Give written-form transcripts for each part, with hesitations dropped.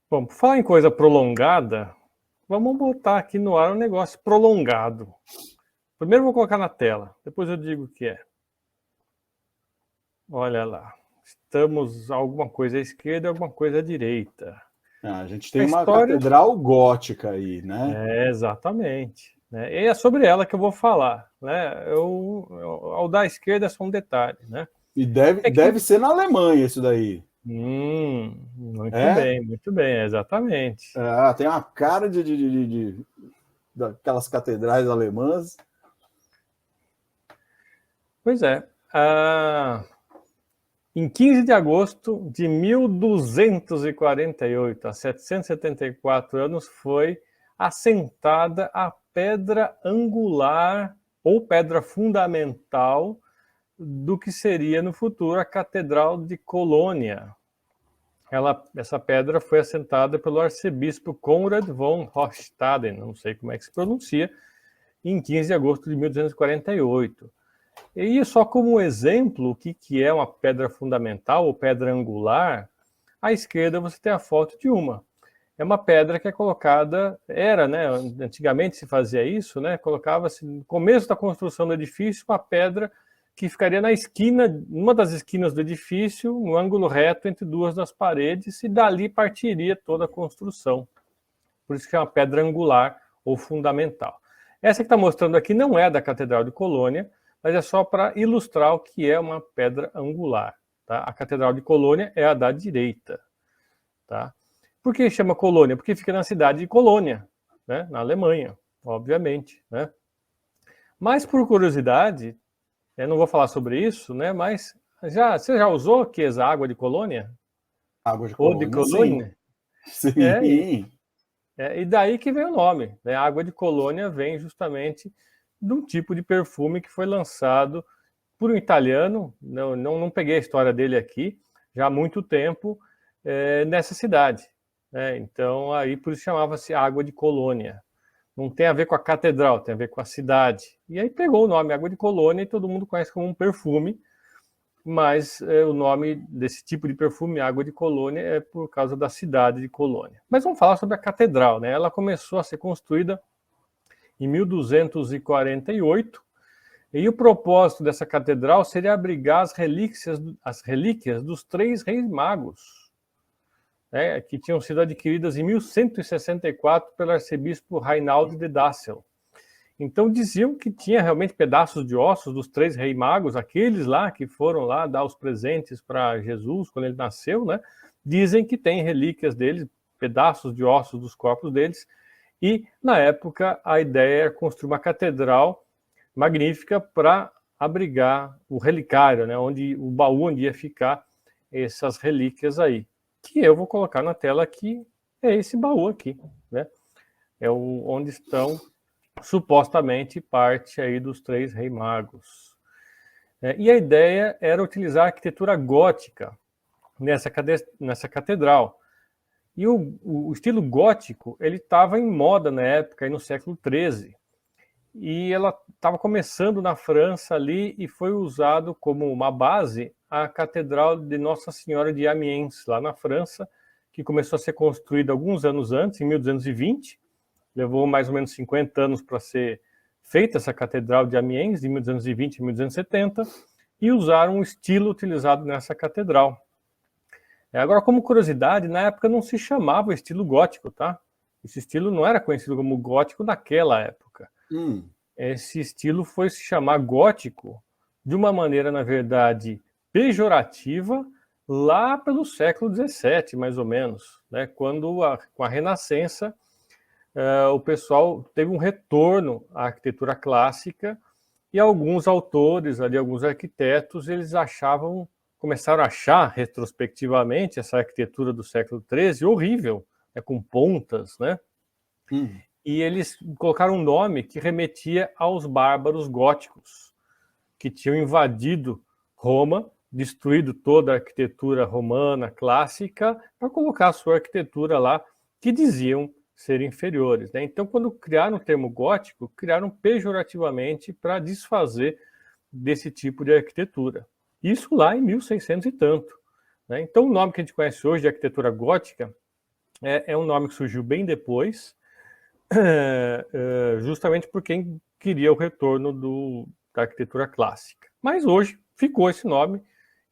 Bom, por falar em coisa prolongada, vamos botar aqui no ar um negócio prolongado. Primeiro eu vou colocar na tela, depois eu digo o que é. Olha lá, estamos alguma coisa à esquerda e alguma coisa à direita. A gente tem A uma história catedral gótica aí, né? exatamente. Né? E é sobre ela que eu vou falar. Né? Ao da esquerda é só um detalhe. Né? E deve, É que deve ser na Alemanha isso daí. É? muito bem, exatamente. Tem uma cara daquelas catedrais alemãs. Pois é. Em 15 de agosto de 1248, há 774 anos, foi assentada a pedra angular ou pedra fundamental do que seria no futuro a Catedral de Colônia. Essa pedra foi assentada pelo arcebispo Konrad von Hochstaden, não sei como é que se pronuncia, em 15 de agosto de 1248. E só como um exemplo, o que é uma pedra fundamental ou pedra angular, à esquerda você tem a foto de uma. É uma pedra que é colocada, né, antigamente se fazia isso, né, colocava-se no começo da construção do edifício uma pedra que ficaria na esquina, numa das esquinas do edifício, no ângulo reto entre duas das paredes, e dali partiria toda a construção. Por isso que é uma pedra angular ou fundamental. Essa que está mostrando aqui não é da Catedral de Colônia, mas é só para ilustrar o que é uma pedra angular. Tá? A Catedral de Colônia é a da direita. Tá? Por que chama Colônia? Porque fica na cidade de Colônia, né? Na Alemanha, obviamente. Né? Mas por curiosidade, eu não vou falar sobre isso, né? Mas você já usou a água de Colônia? Água de Ou de Colônia, sim. Colônia? É, Sim. e daí que vem o nome. Né? A água de Colônia vem justamente de um tipo de perfume que foi lançado por um italiano, não peguei a história dele aqui, já há muito tempo, nessa cidade. Né? Então, aí por isso chamava-se Água de Colônia. Não tem a ver com a catedral, tem a ver com a cidade. E aí pegou o nome Água de Colônia e todo mundo conhece como um perfume, mas o nome desse tipo de perfume, Água de Colônia, é por causa da cidade de Colônia. Mas vamos falar sobre a catedral. Né? Ela começou a ser construída em 1248, e o propósito dessa catedral seria abrigar as relíquias dos três reis magos, né, que tinham sido adquiridas em 1164 pelo arcebispo Reinaldo de Dassel. Então diziam que tinha realmente pedaços de ossos dos três reis magos, aqueles lá que foram lá dar os presentes para Jesus quando ele nasceu, né? Dizem que tem relíquias deles, pedaços de ossos dos corpos deles, e na época a ideia era construir uma catedral magnífica para abrigar o relicário, né, onde o baú onde ia ficar essas relíquias aí, que eu vou colocar na tela aqui, é esse baú aqui, né? Onde estão supostamente parte aí dos três reis magos. E a ideia era utilizar a arquitetura gótica nessa catedral. E o estilo gótico ele estava em moda na época, aí no século XIII. E ela estava começando na França ali e foi usado como uma base a Catedral de Nossa Senhora de Amiens, lá na França, que começou a ser construída alguns anos antes, em 1220. Levou mais ou menos 50 anos para ser feita essa Catedral de Amiens, de 1220 a 1270, e usaram o estilo utilizado nessa catedral. Agora, como curiosidade, na época não se chamava estilo gótico, tá? Esse estilo não era conhecido como gótico naquela época. Esse estilo foi se chamar gótico de uma maneira, na verdade, pejorativa, lá pelo século XVII, mais ou menos, né? Quando, com a Renascença, o pessoal teve um retorno à arquitetura clássica e alguns autores, ali, alguns arquitetos, eles começaram a achar retrospectivamente essa arquitetura do século XIII horrível, né? Com pontas, né? E eles colocaram um nome que remetia aos bárbaros góticos, que tinham invadido Roma, destruído toda a arquitetura romana clássica, para colocar a sua arquitetura lá, que diziam ser inferiores. Né? Então, quando criaram o termo gótico, criaram pejorativamente para desfazer desse tipo de arquitetura. Isso lá em 1600 e tanto. Né? Então, o nome que a gente conhece hoje de arquitetura gótica é um nome que surgiu bem depois, justamente por quem queria o retorno da arquitetura clássica. Mas hoje ficou esse nome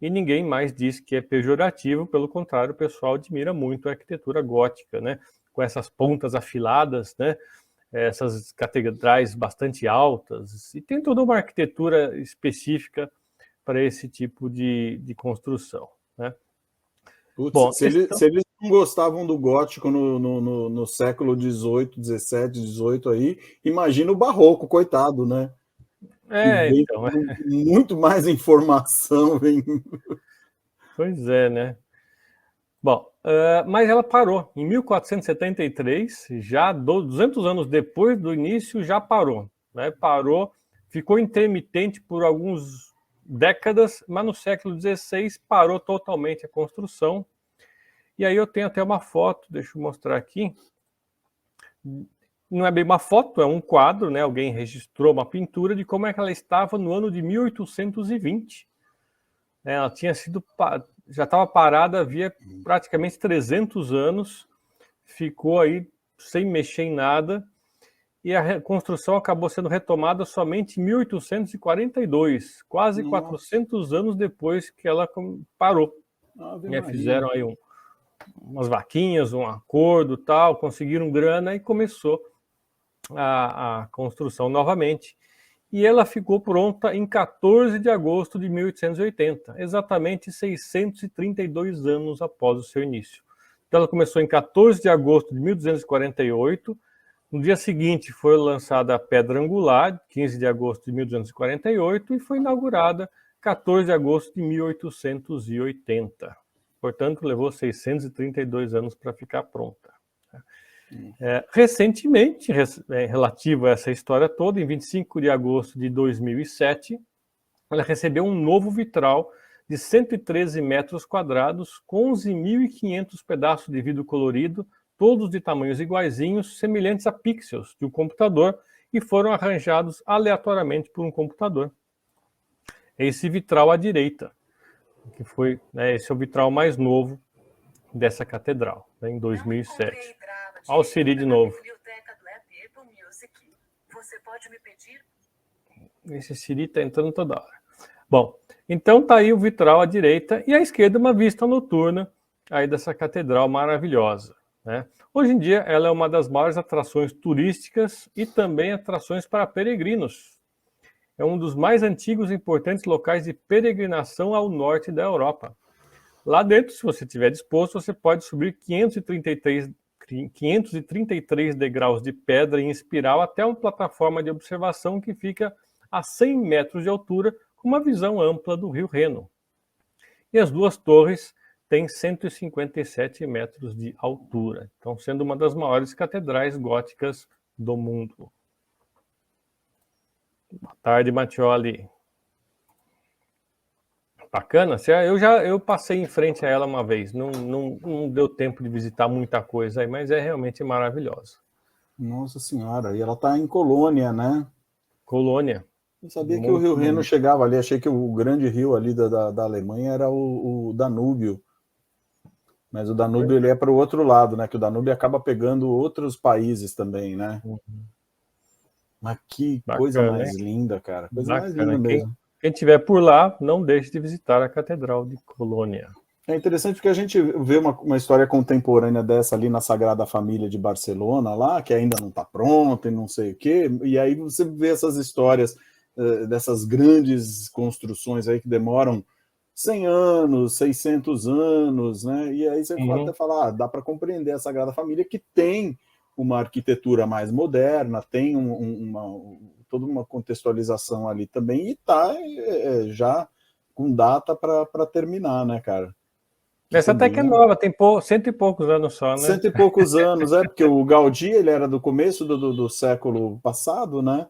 e ninguém mais diz que é pejorativo, pelo contrário, o pessoal admira muito a arquitetura gótica, né? Com essas pontas afiladas, né? Essas catedrais bastante altas, e tem toda uma arquitetura específica para esse tipo de construção, né? Putz, Bom, se eles não gostavam do gótico no século XVIII, XVII, XVIII aí, imagina o barroco, coitado, né? Que vem então, com muito mais informação. Vem... Pois é, né? Bom, mas ela parou. Em 1473, já 200 anos depois do início, já parou. Né? Parou, ficou intermitente por algumas décadas, mas no século XVI parou totalmente a construção. E aí eu tenho até uma foto, deixa eu mostrar aqui. Não é bem uma foto, é um quadro, né? Alguém registrou uma pintura de como é que ela estava no ano de 1820. Ela tinha sido, já estava parada havia praticamente 300 anos, ficou aí sem mexer em nada, e a construção acabou sendo retomada somente em 1842, quase 400 anos depois que ela parou. Fizeram aí umas vaquinhas, um acordo, tal, conseguiram grana e começou a construção novamente. E ela ficou pronta em 14 de agosto de 1880, exatamente 632 anos após o seu início. Então ela começou em 14 de agosto de 1248, no dia seguinte foi lançada a pedra angular, 15 de agosto de 1248, e foi inaugurada 14 de agosto de 1880. Portanto, levou 632 anos para ficar pronta. Recentemente, relativo a essa história toda, em 25 de agosto de 2007, ela recebeu um novo vitral de 113 metros quadrados, com 11.500 pedaços de vidro colorido, todos de tamanhos iguaizinhos, semelhantes a pixels de um computador, e foram arranjados aleatoriamente por um computador. Esse vitral à direita, que foi, esse é o vitral mais novo dessa catedral, em 2007. Olha o Siri de novo. Você pode me pedir? Esse Siri está entrando toda hora. Bom, então tá aí o vitral à direita e à esquerda uma vista noturna aí dessa catedral maravilhosa, né? Hoje em dia ela é uma das maiores atrações turísticas e também atrações para peregrinos. É um dos mais antigos e importantes locais de peregrinação ao norte da Europa. Lá dentro, se você estiver disposto, você pode subir 533 degraus de pedra em espiral até uma plataforma de observação que fica a 100 metros de altura, com uma visão ampla do rio Reno. E as duas torres têm 157 metros de altura, então sendo uma das maiores catedrais góticas do mundo. Boa tarde, Mattioli. Bacana. Eu passei em frente a ela uma vez. Não deu tempo de visitar muita coisa aí, mas é realmente maravilhosa. Nossa Senhora, e ela está em Colônia, né? Colônia. Eu sabia que o rio Reno chegava ali, achei que o grande rio ali da Alemanha era o Danúbio. Mas o Danúbio ele é para o outro lado, né? Que o Danúbio acaba pegando outros países também, né? Mas que coisa mais linda, cara. Coisa mais linda mesmo. Quem estiver por lá, não deixe de visitar a Catedral de Colônia. É interessante porque a gente vê uma história contemporânea dessa ali na Sagrada Família de Barcelona, lá, que ainda não está pronta e não sei o quê, e aí você vê essas histórias dessas grandes construções aí que demoram 100 anos, 600 anos, né? E aí você até fala, dá para compreender a Sagrada Família, que tem uma arquitetura mais moderna, tem toda uma contextualização ali também, e está já com data para terminar, né, cara? Essa até que é nova, tem 100 e poucos anos só, né? 100 e poucos anos, porque o Gaudí ele era do começo do século passado, né?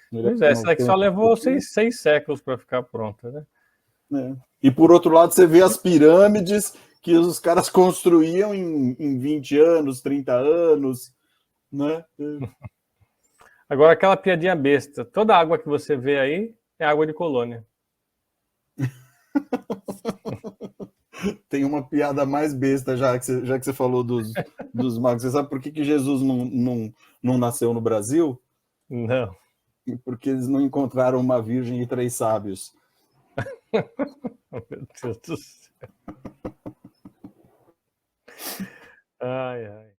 Pois é, essa daqui só levou 6 séculos para ficar pronta, né? E por outro lado, você vê as pirâmides que os caras construíam em 20 anos, 30 anos, né? Agora, aquela piadinha besta, toda a água que você vê aí é água de Colônia. Tem uma piada mais besta, já que você falou dos magos. Você sabe por que Jesus não nasceu no Brasil? Não. Porque eles não encontraram uma virgem e 3 sábios. Meu Deus do céu. Ai, ai.